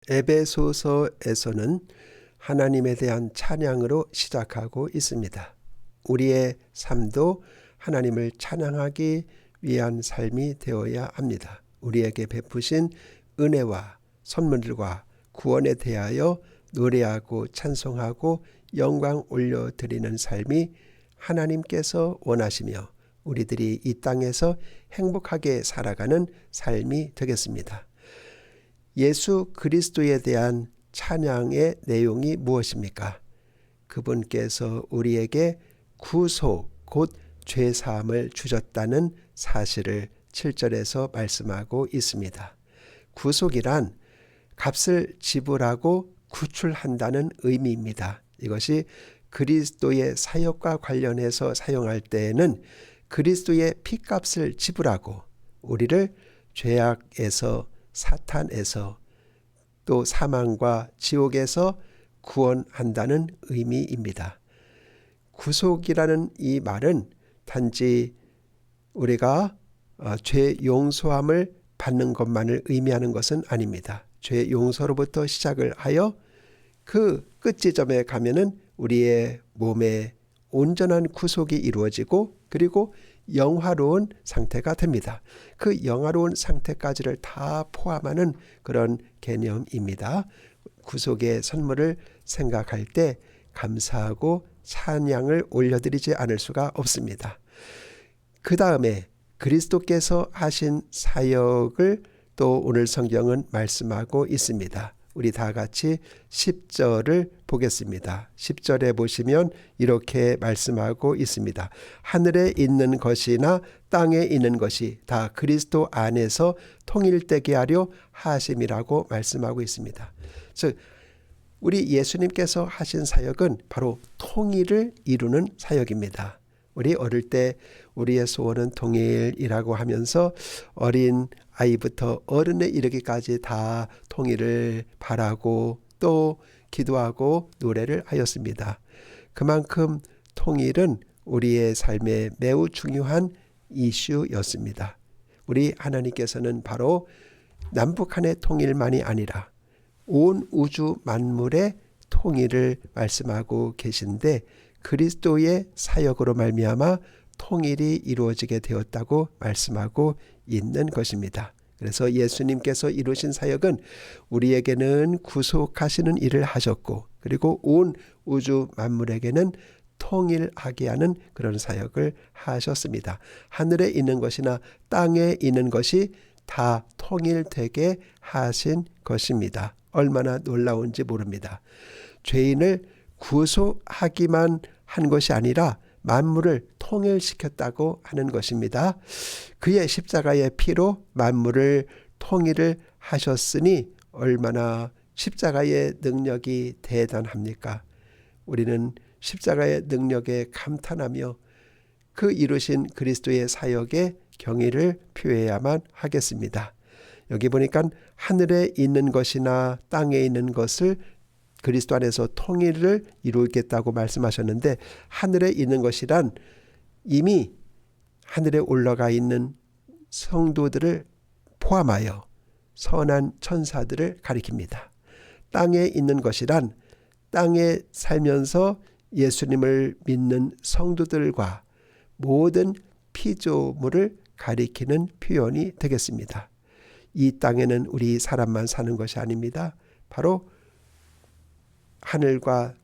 에베소서에서는 하나님에 대한 찬양으로 시작하고 있습니다. 우리의 삶도 하나님을 찬양하기 위한 삶이 되어야 합니다. 우리에게 베푸신 은혜와 선물들과 구원에 대하여 노래하고 찬송하고 영광 올려드리는 삶이 하나님께서 원하시며 우리들이 이 땅에서 행복하게 살아가는 삶이 되겠습니다. 예수 그리스도에 대한 찬양의 내용이 무엇입니까? 그분께서 우리에게 구속 곧 죄사함을 주셨다는 사실을 7절에서 말씀하고 있습니다. 구속이란 값을 지불하고 구출한다는 의미입니다. 이것이 그리스도의 사역과 관련해서 사용할 때에는 그리스도의 피값을 지불하고 우리를 죄악에서 사탄에서 또 사망과 지옥에서 구원한다는 의미입니다. 구속이라는 이 말은 단지 우리가 죄 용서함을 받는 것만을 의미하는 것은 아닙니다. 죄 용서로부터 시작을 하여 그 끝지점에 가면은 우리의 몸에 온전한 구속이 이루어지고 그리고 영화로운 상태가 됩니다. 그 영화로운 상태까지를 다 포함하는 그런 개념입니다. 구속의 선물을 생각할 때 감사하고 찬양을 올려드리지 않을 수가 없습니다. 그 다음에 그리스도께서 하신 사역을 또 오늘 성경은 말씀하고 있습니다. 우리 다 같이 10절을 보겠습니다. 10절에 보시면 이렇게 말씀하고 있습니다. 하늘에 있는 것이나 땅에 있는 것이 다 그리스도 안에서 통일되게 하려 하심이라고 말씀하고 있습니다. 즉 우리 예수님께서 하신 사역은 바로 통일을 이루는 사역입니다. 우리 어릴 때 우리의 소원은 통일이라고 하면서 어린 아이부터 어른에 이르기까지 다 통일을 바라고 또 기도하고 노래를 하였습니다. 그만큼 통일은 우리의 삶에 매우 중요한 이슈였습니다. 우리 하나님께서는 바로 남북한의 통일만이 아니라 온 우주 만물의 통일을 말씀하고 계신데 그리스도의 사역으로 말미암아 통일이 이루어지게 되었다고 말씀하고 있는 것입니다. 그래서 예수님께서 이루신 사역은 우리에게는 구속하시는 일을 하셨고 그리고 온 우주 만물에게는 통일하게 하는 그런 사역을 하셨습니다. 하늘에 있는 것이나 땅에 있는 것이 다 통일되게 하신 것입니다. 얼마나 놀라운지 모릅니다. 죄인을 구속하기만 한 것이 아니라 만물을 통일시켰다고 하는 것입니다. 그의 십자가의 피로 만물을 통일을 하셨으니 얼마나 십자가의 능력이 대단합니까? 우리는 십자가의 능력에 감탄하며 그 이루신 그리스도의 사역에 경의를 표해야만 하겠습니다. 여기 보니까 하늘에 있는 것이나 땅에 있는 것을 그리스도 안에서 통일을 이루겠다고 말씀하셨는데 하늘에 있는 것이란 이미 하늘에 올라가 있는 성도들을 포함하여 선한 천사들을 가리킵니다. 땅에 있는 것이란 땅에 살면서 예수님을 믿는 성도들과 모든 피조물을 가리키는 표현이 되겠습니다. 이 땅에는 우리 사람만 사는 것이 아닙니다. 바로 하늘과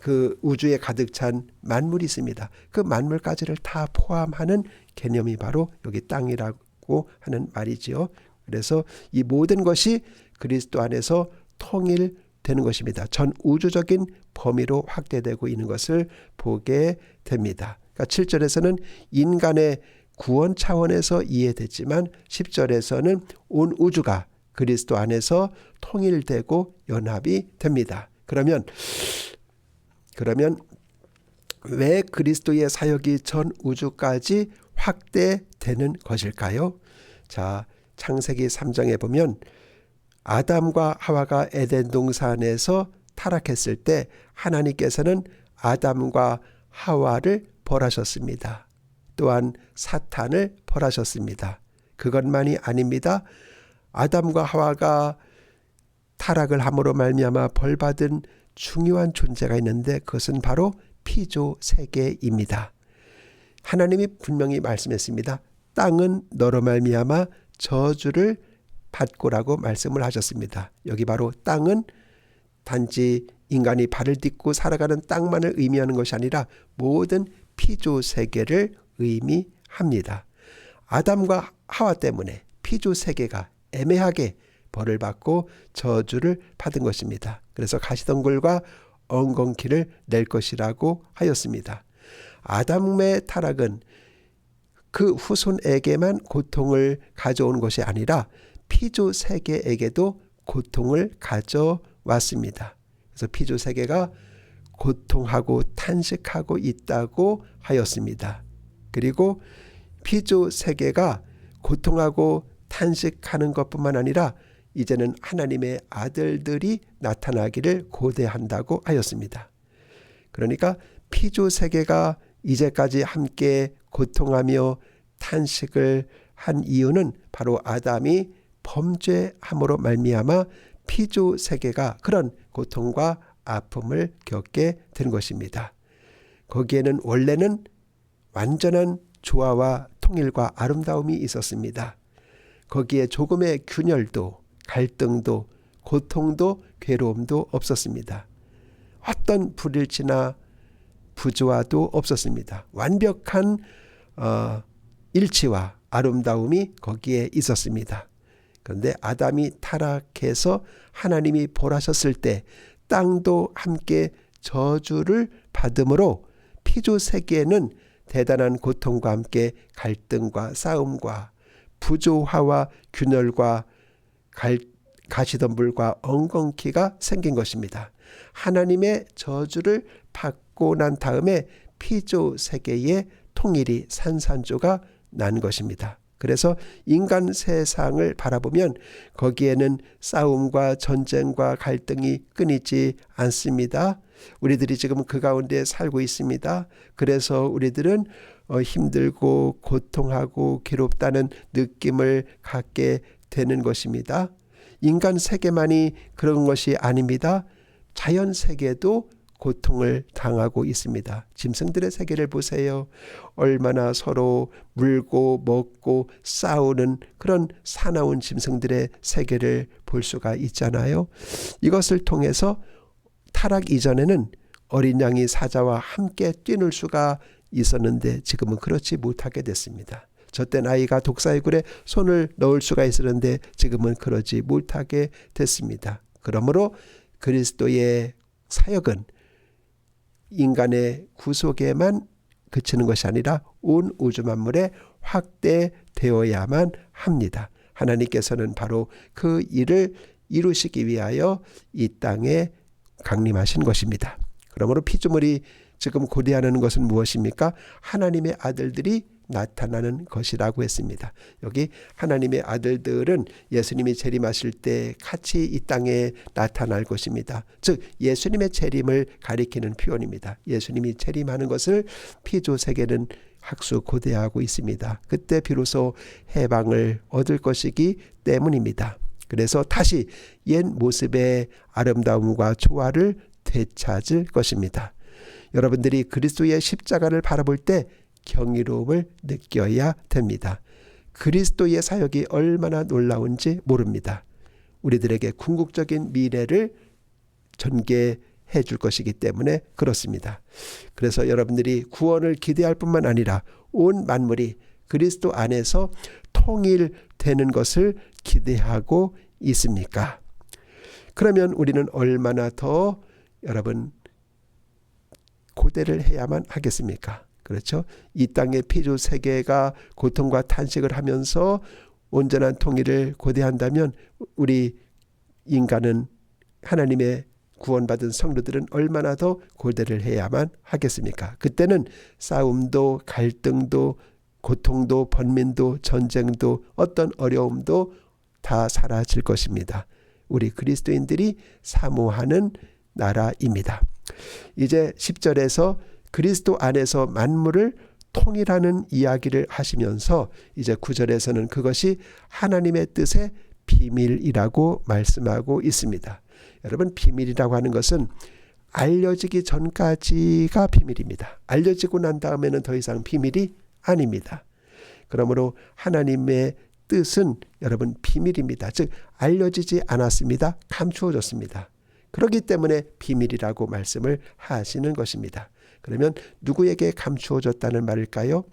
그 우주에 가득 찬 만물이 있습니다. 그 만물까지를 다 포함하는 개념이 바로 여기 땅이라고 하는 말이지요. 그래서 이 모든 것이 그리스도 안에서 통일되는 것입니다. 전 우주적인 범위로 확대되고 있는 것을 보게 됩니다. 그러니까 7절에서는 인간의 구원 차원에서 이해됐지만 10절에서는 온 우주가 그리스도 안에서 통일되고 연합이 됩니다. 그러면 왜 그리스도의 사역이 전 우주까지 확대되는 것일까요? 자, 창세기 3장에 보면 아담과 하와가 에덴 동산에서 타락했을 때 하나님께서는 아담과 하와를 벌하셨습니다. 또한 사탄을 벌하셨습니다. 그것만이 아닙니다. 아담과 하와가 타락을 함으로 말미암아 벌받은 중요한 존재가 있는데 그것은 바로 피조 세계입니다. 하나님이 분명히 말씀했습니다. 땅은 너로 말미암아 저주를 받고라고 말씀을 하셨습니다. 여기 바로 땅은 단지 인간이 발을 딛고 살아가는 땅만을 의미하는 것이 아니라 모든 피조 세계를 의미합니다. 아담과 하와 때문에 피조 세계가 애매하게 벌을 받고 저주를 받은 것입니다. 그래서 가시덤불과 엉겅퀴를 낼 것이라고 하였습니다. 아담의 타락은 그 후손에게만 고통을 가져온 것이 아니라 피조 세계에게도 고통을 가져왔습니다. 그래서 피조 세계가 고통하고 탄식하고 있다고 하였습니다. 그리고 피조 세계가 고통하고 탄식하는 것뿐만 아니라 이제는 하나님의 아들들이 나타나기를 고대한다고 하였습니다. 그러니까 피조 세계가 이제까지 함께 고통하며 탄식을 한 이유는 바로 아담이 범죄함으로 말미암아 피조 세계가 그런 고통과 아픔을 겪게 된 것입니다. 거기에는 원래는 완전한 조화와 통일과 아름다움이 있었습니다. 거기에 조금의 균열도 갈등도 고통도 괴로움도 없었습니다. 어떤 불일치나 부조화도 없었습니다. 완벽한 일치와 아름다움이 거기에 있었습니다. 그런데 아담이 타락해서 하나님이 벌하셨을 때 땅도 함께 저주를 받음으로 피조 세계에는 대단한 고통과 함께 갈등과 싸움과 부조화와 균열과 가시덤불과 엉겅퀴가 생긴 것입니다. 하나님의 저주를 받고 난 다음에 피조 세계의 통일이 산산조가 난 것입니다. 그래서 인간 세상을 바라보면 거기에는 싸움과 전쟁과 갈등이 끊이지 않습니다. 우리들이 지금 그 가운데 살고 있습니다. 그래서 우리들은 힘들고 고통하고 괴롭다는 느낌을 갖게 되는 것입니다. 인간 세계만이 그런 것이 아닙니다. 자연 세계도 고통을 당하고 있습니다. 짐승들의 세계를 보세요. 얼마나 서로 물고 먹고 싸우는 그런 사나운 짐승들의 세계를 볼 수가 있잖아요. 이것을 통해서 타락 이전에는 어린 양이 사자와 함께 뛰놀 수가 있었는데 지금은 그렇지 못하게 됐습니다. 저때 아이가 독사의 굴에 손을 넣을 수가 있었는데 지금은 그러지 못하게 됐습니다. 그러므로 그리스도의 사역은 인간의 구속에만 그치는 것이 아니라 온 우주 만물에 확대되어야만 합니다. 하나님께서는 바로 그 일을 이루시기 위하여 이 땅에 강림하신 것입니다. 그러므로 피조물이 지금 고대하는 것은 무엇입니까? 하나님의 아들들이 나타나는 것이라고 했습니다. 여기 하나님의 아들들은 예수님이 재림하실 때 같이 이 땅에 나타날 것입니다. 즉 예수님의 재림을 가리키는 표현입니다. 예수님이 재림하는 것을 피조 세계는 학수고대하고 있습니다. 그때 비로소 해방을 얻을 것이기 때문입니다. 그래서 다시 옛 모습의 아름다움과 조화를 되찾을 것입니다. 여러분들이 그리스도의 십자가를 바라볼 때 경이로움을 느껴야 됩니다. 그리스도의 사역이 얼마나 놀라운지 모릅니다. 우리들에게 궁극적인 미래를 전개해 줄 것이기 때문에 그렇습니다. 그래서 여러분들이 구원을 기대할 뿐만 아니라 온 만물이 그리스도 안에서 통일되는 것을 기대하고 있습니까? 그러면 우리는 얼마나 더 여러분 고대를 해야만 하겠습니까? 그렇죠? 이 땅의 피조 세계가 고통과 탄식을 하면서 온전한 통일을 고대한다면 우리 인간은 하나님의 구원받은 성도들은 얼마나 더 고대를 해야만 하겠습니까? 그때는 싸움도 갈등도 고통도 번민도 전쟁도 어떤 어려움도 다 사라질 것입니다. 우리 그리스도인들이 사모하는 나라입니다. 이제 10절에서 그리스도 안에서 만물을 통일하는 이야기를 하시면서 이제 9절에서는 그것이 하나님의 뜻의 비밀이라고 말씀하고 있습니다. 여러분, 비밀이라고 하는 것은 알려지기 전까지가 비밀입니다. 알려지고 난 다음에는 더 이상 비밀이 아닙니다. 그러므로 하나님의 뜻은 여러분 비밀입니다. 즉 알려지지 않았습니다. 감추어졌습니다. 그렇기 때문에 비밀이라고 말씀을 하시는 것입니다. 그러면 누구에게 감추어졌다는 말일까요?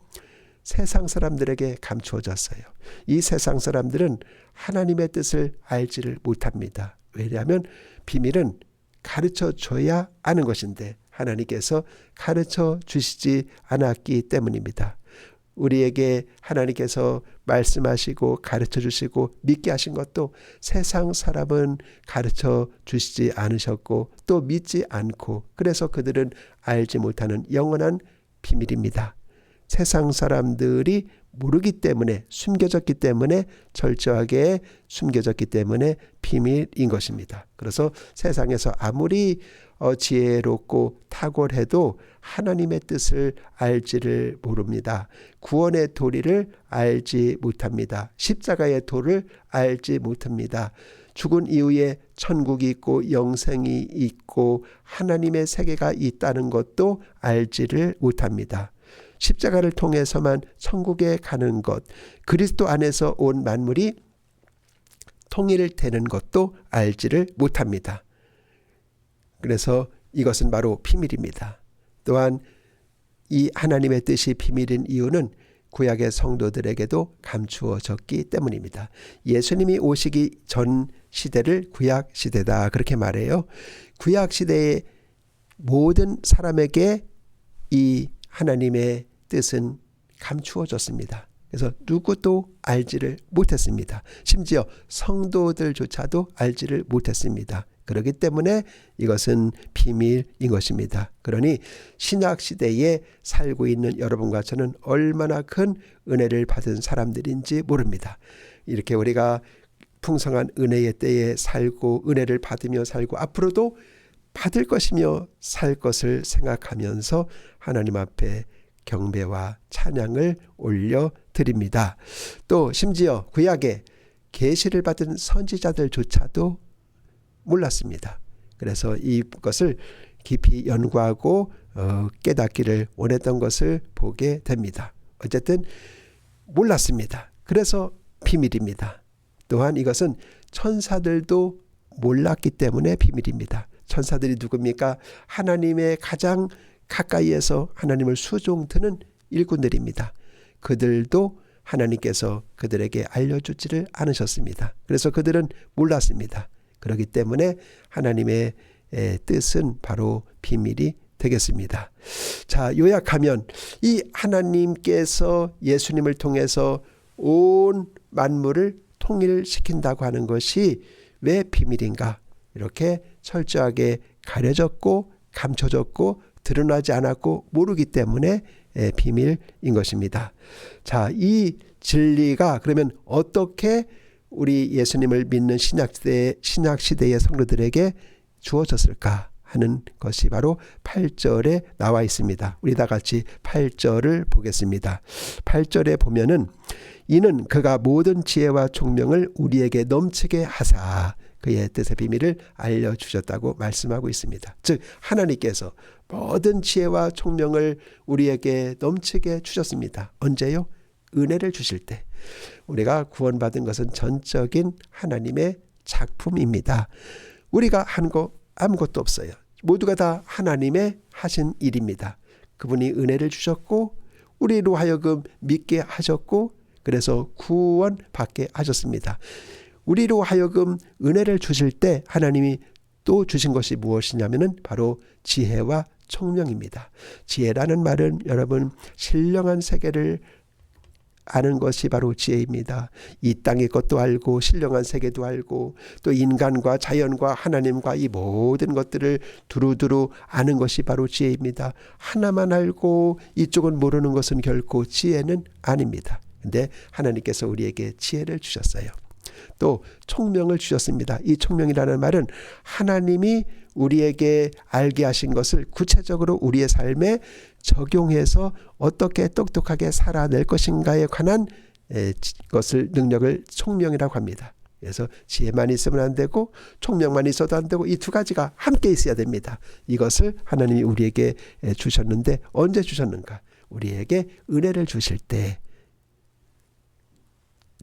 세상 사람들에게 감추어졌어요. 이 세상 사람들은 하나님의 뜻을 알지를 못합니다. 왜냐하면 비밀은 가르쳐 줘야 아는 것인데 하나님께서 가르쳐 주시지 않았기 때문입니다. 우리에게 하나님께서 말씀하시고 가르쳐 주시고 믿게 하신 것도 세상 사람은 가르쳐 주시지 않으셨고 또 믿지 않고 그래서 그들은 알지 못하는 영원한 비밀입니다. 세상 사람들이 모르기 때문에 숨겨졌기 때문에 철저하게 숨겨졌기 때문에 비밀인 것입니다. 그래서 세상에서 아무리 지혜롭고 탁월해도 하나님의 뜻을 알지를 모릅니다. 구원의 도리를 알지 못합니다. 십자가의 도를 알지 못합니다. 죽은 이후에 천국이 있고 영생이 있고 하나님의 세계가 있다는 것도 알지를 못합니다. 십자가를 통해서만 천국에 가는 것, 그리스도 안에서 온 만물이 통일되는 것도 알지를 못합니다. 그래서 이것은 바로 비밀입니다. 또한 이 하나님의 뜻이 비밀인 이유는 구약의 성도들에게도 감추어졌기 때문입니다. 예수님이 오시기 전 시대를 구약 시대다 그렇게 말해요. 구약 시대의 모든 사람에게 이 하나님의 뜻은 감추어졌습니다. 그래서 누구도 알지를 못했습니다. 심지어 성도들조차도 알지를 못했습니다. 그렇기 때문에 이것은 비밀인 것입니다. 그러니 신약시대에 살고 있는 여러분과 저는 얼마나 큰 은혜를 받은 사람들인지 모릅니다. 이렇게 우리가 풍성한 은혜의 때에 살고 은혜를 받으며 살고 앞으로도 받을 것이며 살 것을 생각하면서 하나님 앞에 경배와 찬양을 올려드립니다. 또 심지어 구약에 계시를 받은 선지자들조차도 몰랐습니다. 그래서 이것을 깊이 연구하고 깨닫기를 원했던 것을 보게 됩니다. 어쨌든 몰랐습니다. 그래서 비밀입니다. 또한 이것은 천사들도 몰랐기 때문에 비밀입니다. 천사들이 누굽니까? 하나님의 가장 가까이에서 하나님을 수종드는 일꾼들입니다. 그들도 하나님께서 그들에게 알려주지를 않으셨습니다. 그래서 그들은 몰랐습니다. 그렇기 때문에 하나님의 뜻은 바로 비밀이 되겠습니다. 자, 요약하면 이 하나님께서 예수님을 통해서 온 만물을 통일시킨다고 하는 것이 왜 비밀인가? 이렇게 철저하게 가려졌고 감춰졌고 드러나지 않았고 모르기 때문에 비밀인 것입니다. 자, 이 진리가 그러면 어떻게 우리 예수님을 믿는 신약시대의 성도들에게 주어졌을까 하는 것이 바로 8절에 나와 있습니다. 우리 다 같이 8절을 보겠습니다. 8절에 보면은 이는 그가 모든 지혜와 총명을 우리에게 넘치게 하사 그의 뜻의 비밀을 알려주셨다고 말씀하고 있습니다. 즉 하나님께서 모든 지혜와 총명을 우리에게 넘치게 주셨습니다. 언제요? 은혜를 주실 때. 우리가 구원받은 것은 전적인 하나님의 작품입니다. 우리가 한 거 아무것도 없어요. 모두가 다 하나님의 하신 일입니다. 그분이 은혜를 주셨고 우리로 하여금 믿게 하셨고 그래서 구원받게 하셨습니다. 우리로 하여금 은혜를 주실 때 하나님이 또 주신 것이 무엇이냐면은 바로 지혜와 총명입니다. 지혜라는 말은 여러분 신령한 세계를 아는 것이 바로 지혜입니다. 이 땅의 것도 알고 신령한 세계도 알고 또 인간과 자연과 하나님과 이 모든 것들을 두루두루 아는 것이 바로 지혜입니다. 하나만 알고 이쪽은 모르는 것은 결코 지혜는 아닙니다. 근데 하나님께서 우리에게 지혜를 주셨어요. 또 총명을 주셨습니다. 이 총명이라는 말은 하나님이 우리에게 알게 하신 것을 구체적으로 우리의 삶에 적용해서 어떻게 똑똑하게 살아낼 것인가에 관한 것을 능력을 총명이라고 합니다. 그래서 지혜만 있으면 안 되고 총명만 있어도 안 되고 이 두 가지가 함께 있어야 됩니다. 이것을 하나님이 우리에게 주셨는데 언제 주셨는가? 우리에게 은혜를 주실 때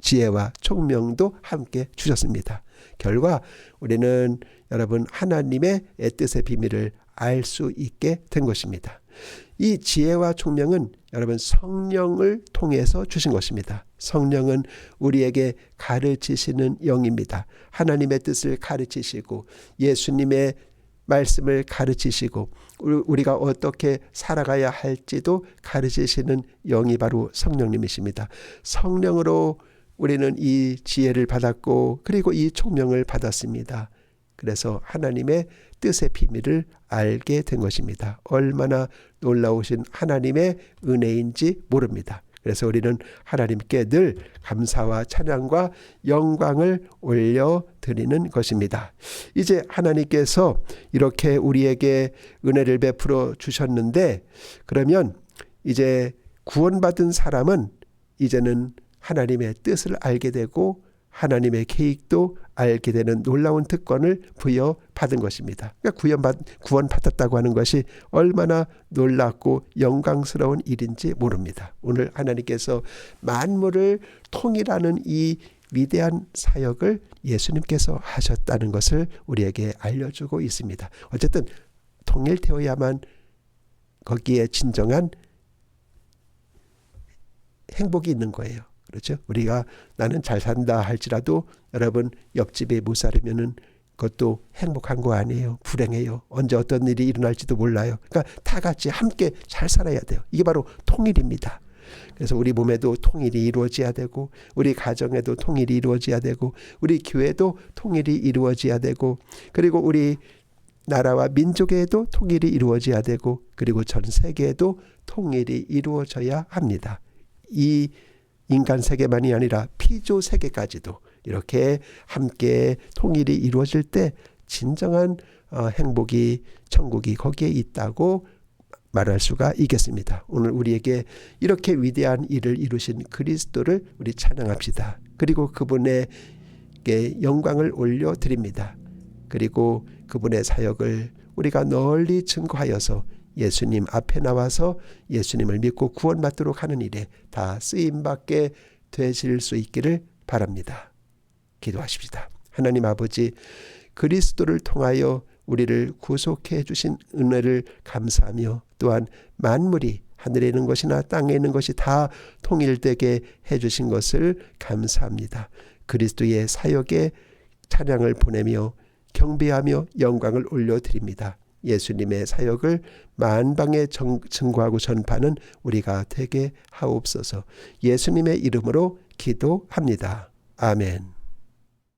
지혜와 총명도 함께 주셨습니다. 결과 우리는 여러분 하나님의 뜻의 비밀을 알 수 있게 된 것입니다. 이 지혜와 총명은 여러분 성령을 통해서 주신 것입니다. 성령은 우리에게 가르치시는 영입니다. 하나님의 뜻을 가르치시고 예수님의 말씀을 가르치시고 우리가 어떻게 살아가야 할지도 가르치시는 영이 바로 성령님이십니다. 성령으로 우리는 이 지혜를 받았고 그리고 이 총명을 받았습니다. 그래서 하나님의 뜻의 비밀을 알게 된 것입니다. 얼마나 놀라우신 하나님의 은혜인지 모릅니다. 그래서 우리는 하나님께 늘 감사와 찬양과 영광을 올려드리는 것입니다. 이제 하나님께서 이렇게 우리에게 은혜를 베풀어 주셨는데 그러면 이제 구원받은 사람은 이제는 하나님의 뜻을 알게 되고 하나님의 계획도 알게 되는 놀라운 특권을 부여받은 것입니다. 그러니까 구원받았다고 하는 것이 얼마나 놀랍고 영광스러운 일인지 모릅니다. 오늘 하나님께서 만물을 통일하는 이 위대한 사역을 예수님께서 하셨다는 것을 우리에게 알려주고 있습니다. 어쨌든 통일되어야만 거기에 진정한 행복이 있는 거예요. 그렇죠? 우리가 나는 잘 산다 할지라도 여러분 옆집에 못 살으면은 그것도 행복한 거 아니에요. 불행해요. 언제 어떤 일이 일어날지도 몰라요. 그러니까 다 같이 함께 잘 살아야 돼요. 이게 바로 통일입니다. 그래서 우리 몸에도 통일이 이루어져야 되고 우리 가정에도 통일이 이루어져야 되고 우리 교회도 통일이 이루어져야 되고 그리고 우리 나라와 민족에도 통일이 이루어져야 되고 그리고 전 세계에도 통일이 이루어져야 합니다. 이 인간 세계만이 아니라 피조 세계까지도 이렇게 함께 통일이 이루어질 때 진정한 행복이 천국이 거기에 있다고 말할 수가 있겠습니다. 오늘 우리에게 이렇게 위대한 일을 이루신 그리스도를 우리 찬양합시다. 그리고 그분에게 영광을 올려드립니다. 그리고 그분의 사역을 우리가 널리 증거하여서 예수님 앞에 나와서 예수님을 믿고 구원받도록 하는 일에 다 쓰임받게 되실 수 있기를 바랍니다. 기도하십시다. 하나님 아버지, 그리스도를 통하여 우리를 구속해 주신 은혜를 감사하며 또한 만물이 하늘에 있는 것이나 땅에 있는 것이 다 통일되게 해주신 것을 감사합니다. 그리스도의 사역에 찬양을 보내며 경배하며 영광을 올려드립니다. 예수님의 사역을 만방에 증거하고 전파하는 우리가 되게 하옵소서. 예수님의 이름으로 기도합니다. 아멘.